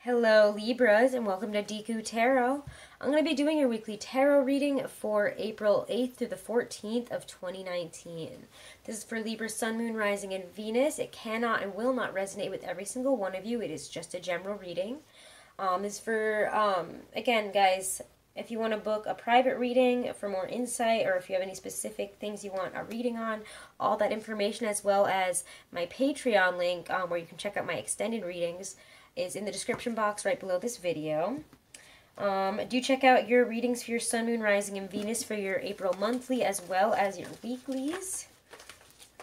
Hello Libras and welcome to Deku Tarot. I'm going to be doing your weekly tarot reading for April 8th through the 14th of 2019. This is for Libra, Sun, Moon, Rising, and Venus. It cannot and will not resonate with every single one of you. It is just a general reading. This is for, again guys, if you want to book a private reading for more insight, or if you have any specific things you want a reading on, all that information as well as my Patreon link where you can check out my extended readings is in the description box right below this video. Do check out your readings for your Sun, Moon, Rising, and Venus for your April monthly as well as your weeklies.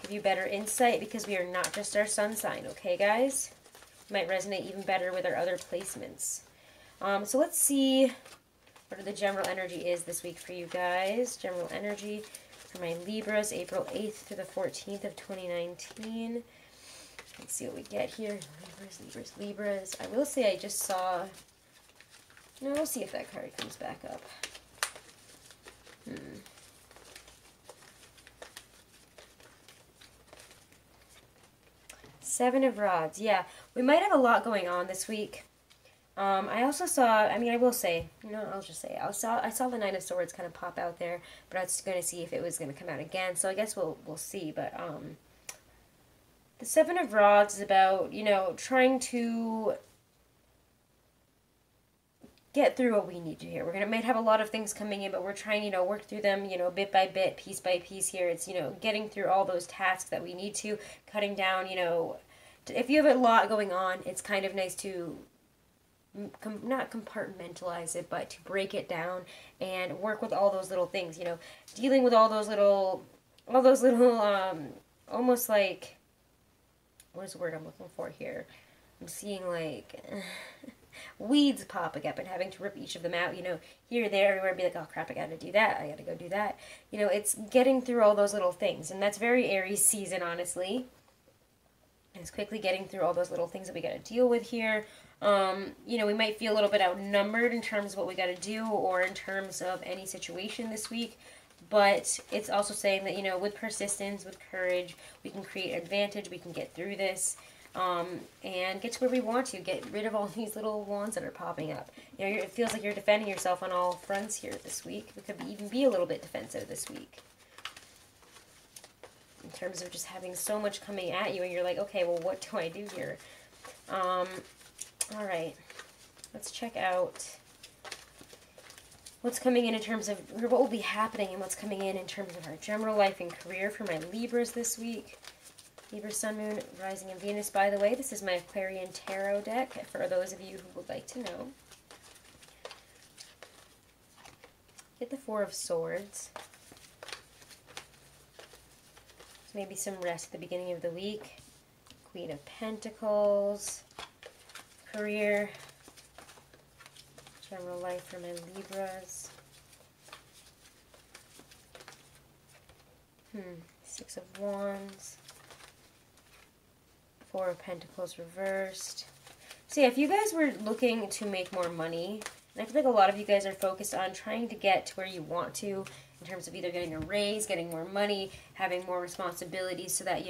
Give you better insight because we are not just our sun sign, okay guys? Might resonate even better with our other placements. So let's see what the general energy is this week for you guys. General energy for my Libras, April 8th through the 14th of 2019. Let's see what we get here. Libras. I will say I just saw... No, we'll see if that card comes back up. Seven of Rods. Yeah, we might have a lot going on this week. I also saw, I will say, I'll just say, I saw the Nine of Swords kind of pop out there, but I was going to see if it was going to come out again, so I guess we'll see, but, the Seven of Rods is about, trying to get through what we need to here. Might have a lot of things coming in, but we're trying, work through them, bit by bit, piece by piece here. It's, getting through all those tasks that we need to, cutting down, if you have a lot going on, it's kind of nice to not compartmentalize it, but to break it down and work with all those little things, dealing with all those little, almost like, what is the word I'm looking for here? I'm seeing like weeds popping up and having to rip each of them out, here, there, everywhere, be like, oh crap, I gotta do that, I gotta go do that. It's getting through all those little things, and that's very Aries season, honestly. It's quickly getting through all those little things that we gotta deal with here. We might feel a little bit outnumbered in terms of what we gotta do or in terms of any situation this week. But it's also saying that, with persistence, with courage, we can create advantage, we can get through this, and get to where we want to, get rid of all these little wands that are popping up. It feels like you're defending yourself on all fronts here this week. We could even be a little bit defensive this week. In terms of just having so much coming at you, and you're like, okay, well, what do I do here? All right, let's check out what's coming in terms of, or what will be happening and what's coming in terms of our general life and career for my Libras this week. Libra, Sun, Moon, Rising, and Venus. By the way, this is my Aquarian Tarot deck for those of you who would like to know. Get the Four of Swords. So maybe some rest at the beginning of the week. Queen of Pentacles. Career. General life for my Libras. Six of Wands. Four of Pentacles reversed. So yeah, if you guys were looking to make more money, and I feel like a lot of you guys are focused on trying to get to where you want to, in terms of either getting a raise, getting more money, having more responsibilities so that,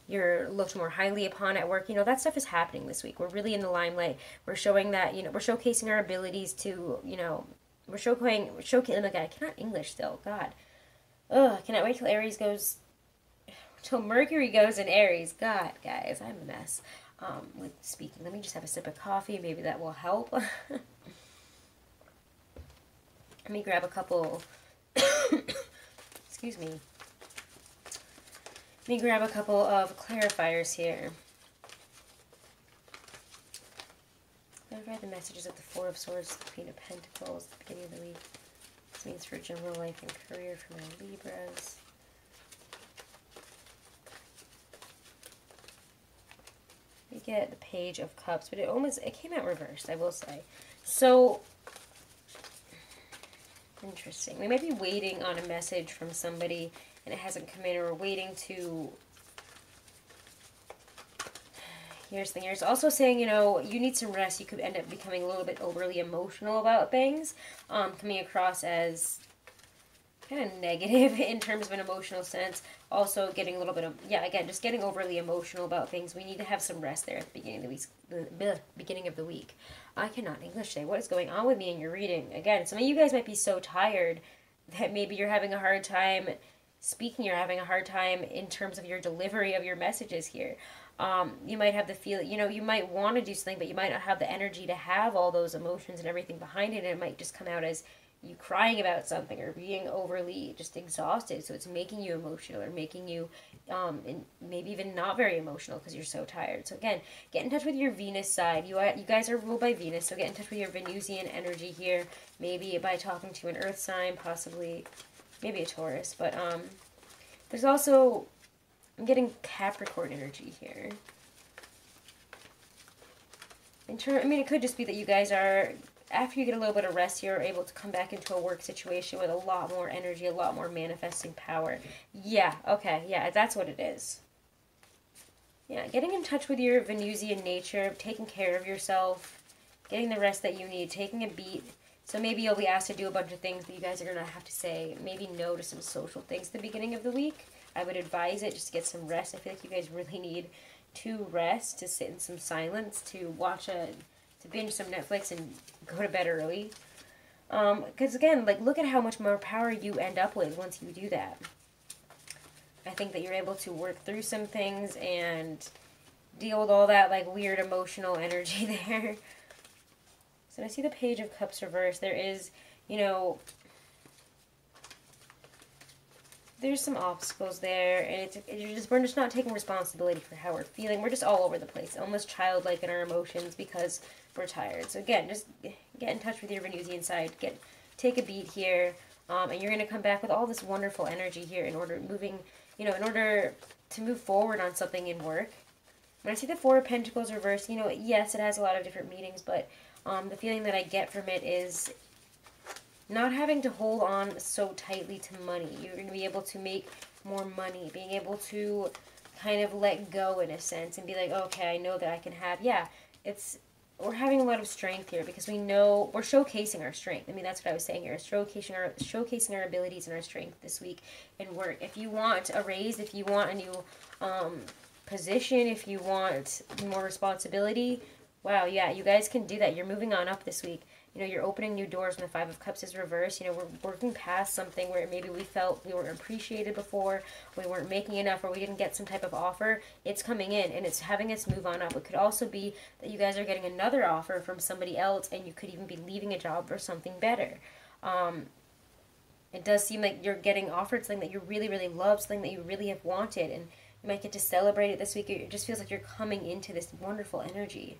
you're looked more highly upon at work, that stuff is happening this week. We're really in the limelight. We're showing that, we're showcasing our abilities to, we're showcasing, oh my God, I cannot English still, God. Ugh, I cannot wait till Aries goes, till Mercury goes in Aries. God, guys, I'm a mess with speaking. Let me just have a sip of coffee. Maybe that will help. Let me grab a couple, excuse me. Let me grab a couple of clarifiers here. Clarify the messages of the Four of Swords, the Queen of Pentacles at the beginning of the week. This means for general life and career for my Libras. We get the Page of Cups, but it came out reversed, I will say. So, interesting. We might be waiting on a message from somebody and it hasn't come in, or we're waiting to... Here's the thing. It's also saying, you need some rest. You could end up becoming a little bit overly emotional about things. Coming across as kind of negative in terms of an emotional sense. Also getting a little bit of, yeah, again, just getting overly emotional about things. We need to have some rest there at the beginning of the week. Beginning of the week. I cannot English today. What is going on with me in your reading? Again, some of you guys might be so tired that maybe you're having a hard time speaking. You're having a hard time in terms of your delivery of your messages here. You might have the feel, you know, you might want to do something, but you might not have the energy to have all those emotions and everything behind it. And it might just come out as you crying about something or being overly just exhausted. So it's making you emotional or making you and maybe even not very emotional because you're so tired. So again, get in touch with your Venus side. You guys are ruled by Venus, so get in touch with your Venusian energy here. Maybe by talking to an earth sign, possibly maybe a Taurus. But there's also, I'm getting Capricorn energy here. I mean, it could just be that you guys are, after you get a little bit of rest, you're able to come back into a work situation with a lot more energy, a lot more manifesting power. Yeah, okay, yeah, that's what it is. Yeah, getting in touch with your Venusian nature, taking care of yourself, getting the rest that you need, taking a beat. So maybe you'll be asked to do a bunch of things that you guys are going to have to say maybe no to some social things at the beginning of the week. I would advise it just to get some rest. I feel like you guys really need to rest, to sit in some silence, to binge some Netflix and go to bed early. Because again, like, look at how much more power you end up with once you do that. I think that you're able to work through some things and deal with all that, like, weird emotional energy there. So I see the Page of Cups reversed. There is, you know, there's some obstacles there, and we're just not taking responsibility for how we're feeling. We're just all over the place, almost childlike in our emotions because we're tired. So again, just get in touch with your Venusian side. Take a beat here, and you're going to come back with all this wonderful energy here in order to move forward on something in work. When I see the Four of Pentacles reversed, you know, yes, it has a lot of different meanings, but the feeling that I get from it is not having to hold on so tightly to money. You're going to be able to make more money, being able to kind of let go in a sense and be like, okay, I know that I can have, yeah, we're having a lot of strength here because we know we're showcasing our strength. I mean, that's what I was saying here, showcasing our abilities and our strength this week in work. If you want a raise, if you want a new position, if you want more responsibility, wow, yeah, you guys can do that. You're moving on up this week. You know, you're opening new doors when the Five of Cups is reversed. You know, we're working past something where maybe we felt we weren't appreciated before, we weren't making enough, or we didn't get some type of offer. It's coming in, and it's having us move on up. It could also be that you guys are getting another offer from somebody else, and you could even be leaving a job for something better. It does seem like you're getting offered something that you really, really love, something that you really have wanted, and you might get to celebrate it this week. It just feels like you're coming into this wonderful energy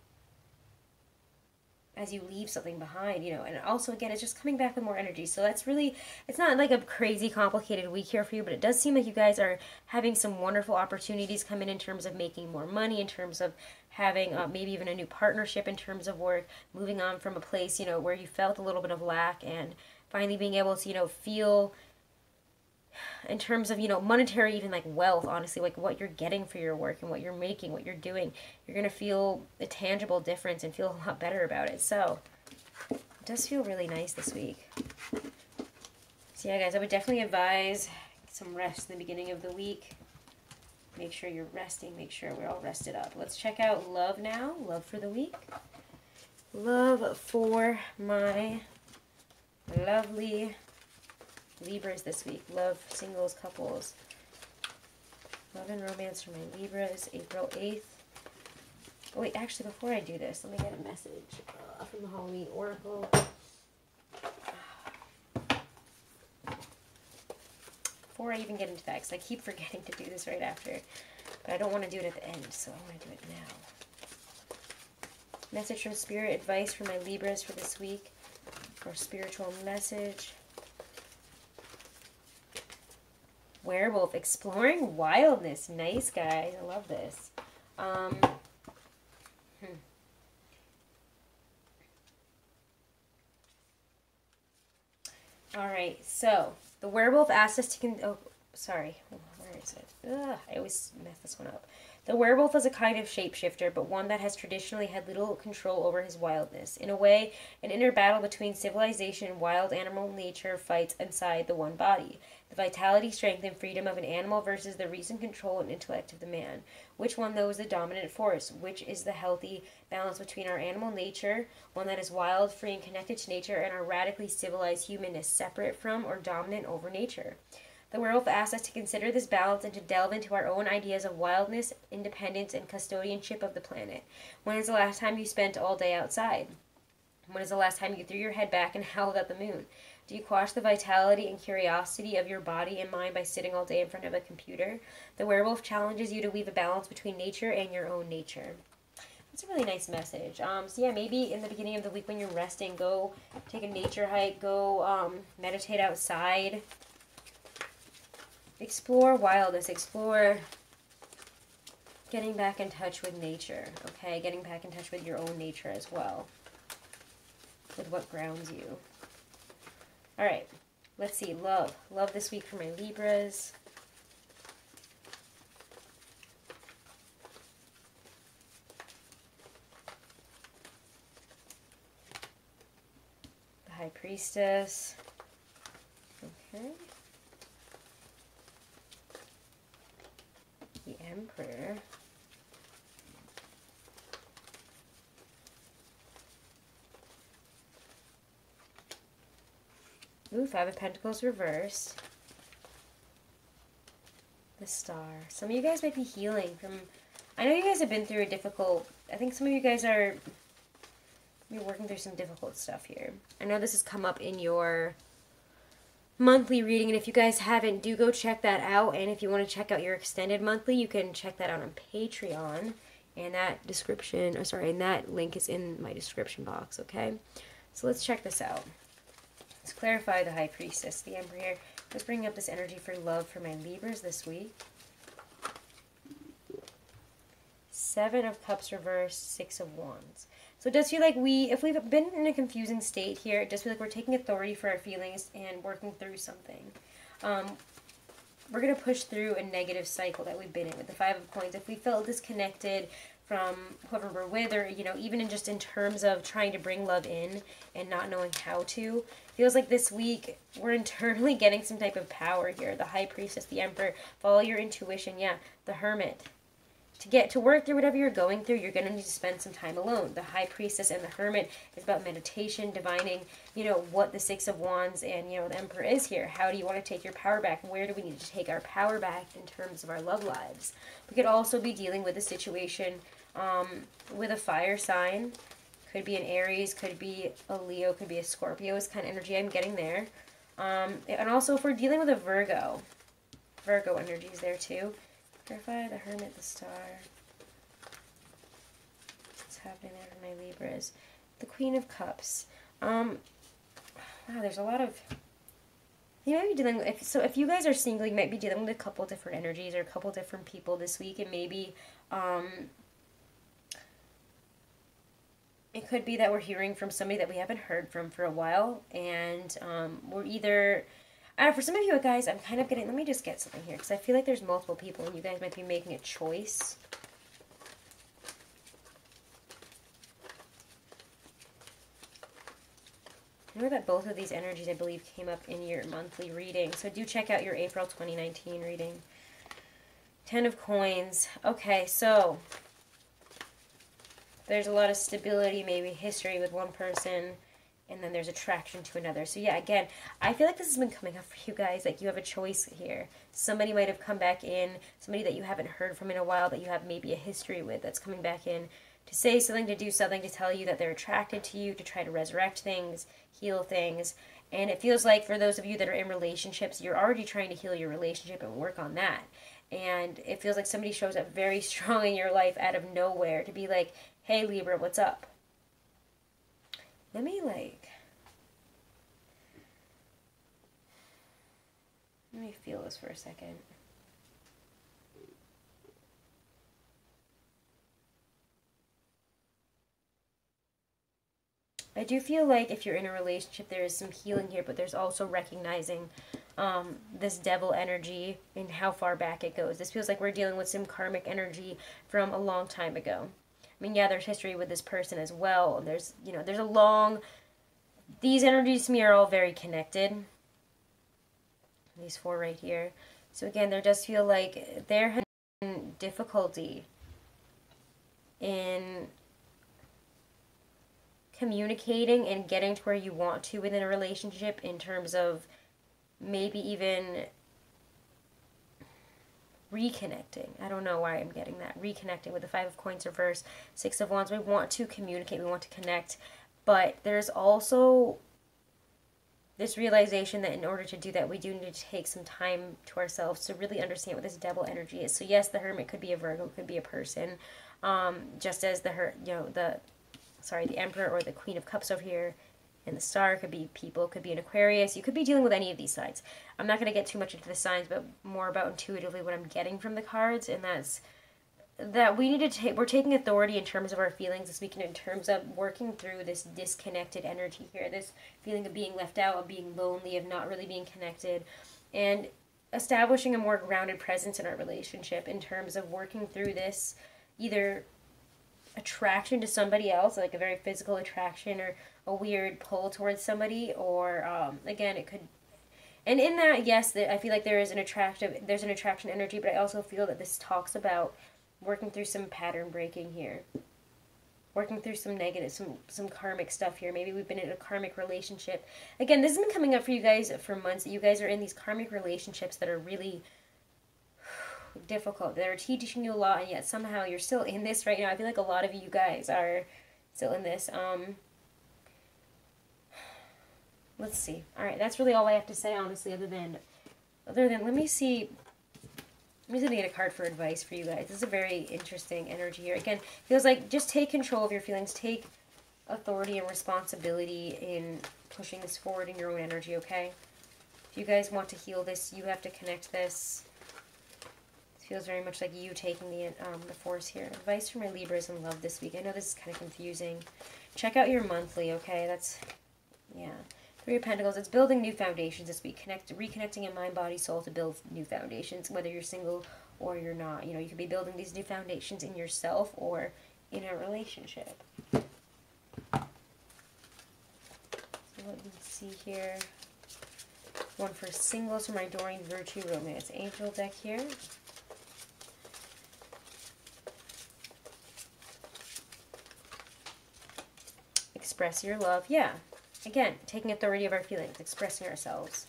as you leave something behind, you know, and also, again, it's just coming back with more energy. So that's really, it's not like a crazy complicated week here for you, but it does seem like you guys are having some wonderful opportunities come in terms of making more money, in terms of having maybe even a new partnership in terms of work, moving on from a place, you know, where you felt a little bit of lack, and finally being able to, you know, feel in terms of, you know, monetary, even like wealth, honestly, like what you're getting for your work and what you're making, what you're doing, you're going to feel a tangible difference and feel a lot better about it. So it does feel really nice this week. So yeah, guys, I would definitely advise some rest in the beginning of the week. Make sure you're resting. Make sure we're all rested up. Let's check out love now. Love for the week. Love for my lovely Libras this week. Love, singles, couples. Love and romance for my Libras, April 8th. Oh, wait, actually, before I do this, let me get a message from the Halloween Oracle. Before I even get into that, because I keep forgetting to do this right after. But I don't want to do it at the end, so I'm going to do it now. Message from Spirit, advice for my Libras for this week. Or spiritual message. Werewolf, exploring wildness. Nice, guys. I love this. Alright, so the werewolf asked us to... oh, sorry. Where is it? Ugh, I always mess this one up. The werewolf is a kind of shapeshifter, but one that has traditionally had little control over his wildness. In a way, an inner battle between civilization and wild animal nature fights inside the one body. The vitality, strength, and freedom of an animal versus the reason, control, and intellect of the man. Which one, though, is the dominant force? Which is the healthy balance between our animal nature, one that is wild, free, and connected to nature, and our radically civilized humanness, separate from or dominant over nature? The werewolf asks us to consider this balance and to delve into our own ideas of wildness, independence, and custodianship of the planet. When is the last time you spent all day outside? When is the last time you threw your head back and howled at the moon? Do you quash the vitality and curiosity of your body and mind by sitting all day in front of a computer? The werewolf challenges you to weave a balance between nature and your own nature. That's a really nice message. So yeah, maybe in the beginning of the week when you're resting, go take a nature hike, go meditate outside. Explore wildness, explore getting back in touch with nature, okay? Getting back in touch with your own nature as well, with what grounds you. All right, let's see, love. Love this week for my Libras. The High Priestess. Okay. The Emperor. Ooh, Five of Pentacles reversed. The Star. Some of you guys might be healing from... I know you guys have been through a difficult... I think some of you guys are... You're working through some difficult stuff here. I know this has come up in your monthly reading, and if you guys haven't, do go check that out. And if you want to check out your extended monthly, you can check that out on Patreon, and that description, or sorry, and that link is in my description box, okay? So let's check this out. Let's clarify the High Priestess, the Emperor here. Let's bring up this energy for love for my Libras this week. Seven of Cups reversed, Six of Wands. So it does feel like if we've been in a confusing state here, it does feel like we're taking authority for our feelings and working through something. We're going to push through a negative cycle that we've been in with the Five of Coins. If we felt disconnected from whoever we're with, or, you know, even just in terms of trying to bring love in and not knowing how to, feels like this week we're internally getting some type of power here. The High Priestess, the Emperor, follow your intuition. Yeah, the Hermit. To work through whatever you're going through, you're going to need to spend some time alone. The High Priestess and the Hermit is about meditation, divining, you know, what the Six of Wands and, you know, the Emperor is here. How do you want to take your power back? Where do we need to take our power back in terms of our love lives? We could also be dealing with a situation with a fire sign. Could be an Aries, could be a Leo, could be a Scorpio is kind of energy I'm getting there. And also if we're dealing with a Virgo energy is there too. Clarify the Hermit, the Star. What's happening there for my Libras? The Queen of Cups. Wow, there's a lot of... You might be dealing with... So if you guys are single, you might be dealing with a couple different energies or a couple different people this week. And maybe... it could be that we're hearing from somebody that we haven't heard from for a while. And we're either... for some of you guys, I'm kind of getting... Let me just get something here, because I feel like there's multiple people, and you guys might be making a choice. I know that both of these energies, I believe, came up in your monthly reading. So do check out your April 2019 reading. Ten of Coins. Okay, so... there's a lot of stability, maybe history with one person... and then there's attraction to another. So yeah, again, I feel like this has been coming up for you guys. Like you have a choice here. Somebody might have come back in. Somebody that you haven't heard from in a while that you have maybe a history with that's coming back in to say something, to do something, to tell you that they're attracted to you, to try to resurrect things, heal things. And it feels like for those of you that are in relationships, you're already trying to heal your relationship and work on that. And it feels like somebody shows up very strong in your life out of nowhere to be like, hey Libra, what's up? Let me feel this for a second. I do feel like if you're in a relationship, there is some healing here, but there's also recognizing this devil energy and how far back it goes. This feels like we're dealing with some karmic energy from a long time ago. I mean, yeah, there's history with this person as well. There's, you know, there's a long... These energies to me are all very connected. These four right here. So again, there does feel like there has been difficulty in communicating and getting to where you want to within a relationship, in terms of maybe even reconnecting. I don't know why I'm getting that. Reconnecting with the Five of Coins reverse, Six of Wands. We want to communicate, we want to connect, but there's also this realization that in order to do that, we do need to take some time to ourselves to really understand what this devil energy is. So yes, the Hermit could be a Virgo, could be a person, just as the Emperor or the Queen of Cups over here, and the Star could be people, could be an Aquarius. You could be dealing with any of these signs. I'm not going to get too much into the signs, but more about intuitively what I'm getting from the cards, and that's that we need to take, we're taking authority in terms of our feelings this weekend, in terms of working through this disconnected energy here, this feeling of being left out, of being lonely, of not really being connected, and establishing a more grounded presence in our relationship in terms of working through this either attraction to somebody else, like a very physical attraction or a weird pull towards somebody, or again, it could, and in that, yes, I feel like there's an attraction energy, but I also feel that this talks about working through some pattern breaking here, working through some negative, some karmic stuff here. Maybe we've been in a karmic relationship. Again, this has been coming up for you guys for months. You guys are in these karmic relationships that are really difficult. They're teaching you a lot, and yet somehow you're still in this right now. I feel like a lot of you guys are still in this. Let's see. All right, that's really all I have to say, honestly, other than let me see. I'm just going to get a card for advice for you guys. This is a very interesting energy here. Again, feels like just take control of your feelings. Take authority and responsibility in pushing this forward in your own energy, okay? If you guys want to heal this, you have to connect this. It feels very much like you taking the force here. Advice for my Libras in love this week. I know this is kind of confusing. Check out your monthly, okay? That's, yeah. Three of Pentacles, it's building new foundations this week. Reconnecting in mind, body, soul to build new foundations, whether you're single or you're not. You know, you could be building these new foundations in yourself or in a relationship. So let me see here. One for singles for my Doreen Virtue Romance Angel deck here. Express your love. Yeah. Again, taking authority of our feelings, expressing ourselves.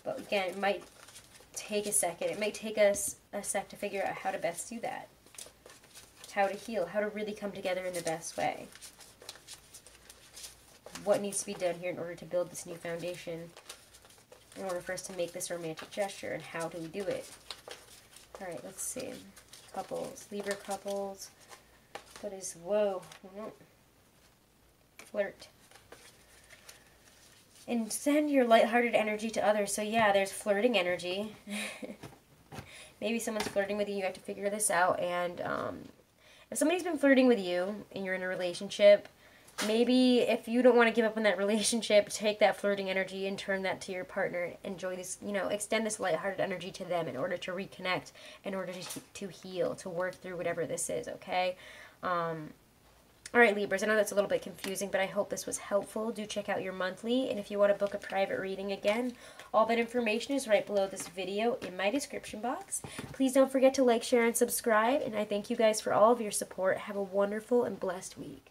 But again, it might take a second. It might take us a sec to figure out how to best do that. How to heal, how to really come together in the best way. What needs to be done here in order to build this new foundation, in order for us to make this romantic gesture, and how do we do it? Alright, let's see. Couples, Libra couples. What is, whoa. Flirt. And send your lighthearted energy to others. So yeah, there's flirting energy. Maybe someone's flirting with you. You have to figure this out. And if somebody's been flirting with you and you're in a relationship, maybe if you don't want to give up on that relationship, take that flirting energy and turn that to your partner. Enjoy this, you know, extend this lighthearted energy to them in order to reconnect, in order to heal, to work through whatever this is, okay? Alright, Libras, I know that's a little bit confusing, but I hope this was helpful. Do check out your monthly, and if you want to book a private reading again, all that information is right below this video in my description box. Please don't forget to like, share, and subscribe, and I thank you guys for all of your support. Have a wonderful and blessed week.